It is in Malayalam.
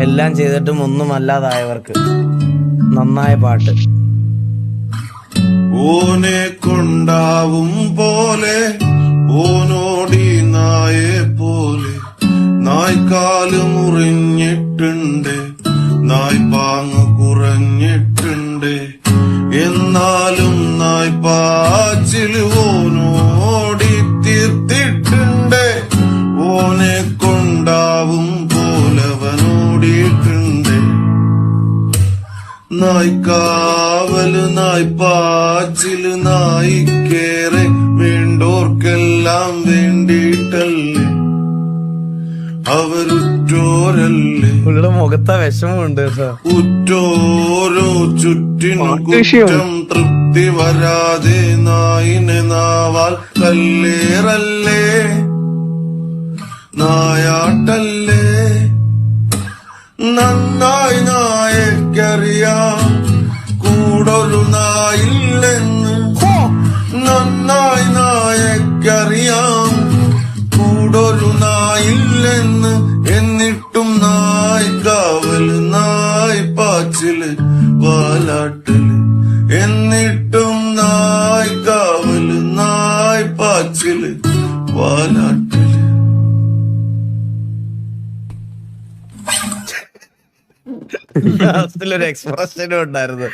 എല്ലാം ചെയ്തിട്ടും ഒന്നും അല്ലാതായവർക്ക് നന്നായ പാട്ട്. ഓനെ കൊണ്ടാവും പോലെ ഓനോടി നായെ പോലെ നായ്ക്കാല് മുറിഞ്ഞിട്ടുണ്ട്, നായ്പാങ്ങ് കുറഞ്ഞിട്ടുണ്ട്. എന്നാലും നായ്പാച്ചില് ഓനോടി തീർത്തിട്ടുണ്ട്. ഓനെ കൊണ്ടാവും പോലവനോടിയിട്ടുണ്ട്. നായ്ക്കാവല് നായ്പാച്ചില് നായിക്കേറെ വേണ്ടോർക്കെല്ലാം വേണ്ടിയിട്ടല്ലേ അവരുറ്റോരല്ലേ. പുള്ളിയുടെ മുഖത്താ വിഷമമുണ്ട്. ഉറ്റോരോ ചുറ്റിനും കുറ്റം തൃപ്തി വരാതെ നായിനെ നാവാൽ കല്ലേറല്ലേ നായാട്ടല്ലേ. നന്നായി നായക്കറിയാം കൂടൊരു നായില്ലെന്ന്. നന്നായി നായക്കറിയാം കൂടൊരു നായില്ലെന്ന്. എന്നിട്ടും നായ്ക്കാവല് നായ്പാച്ചില് വാലാട്ടല്. എന്നിട്ടും നായ്ക്കാവല് നായ്പാച്ചില് വാലാട്ടല്. ഒരു എക്സ്പ്രഷനും ഉണ്ടായിരുന്നു.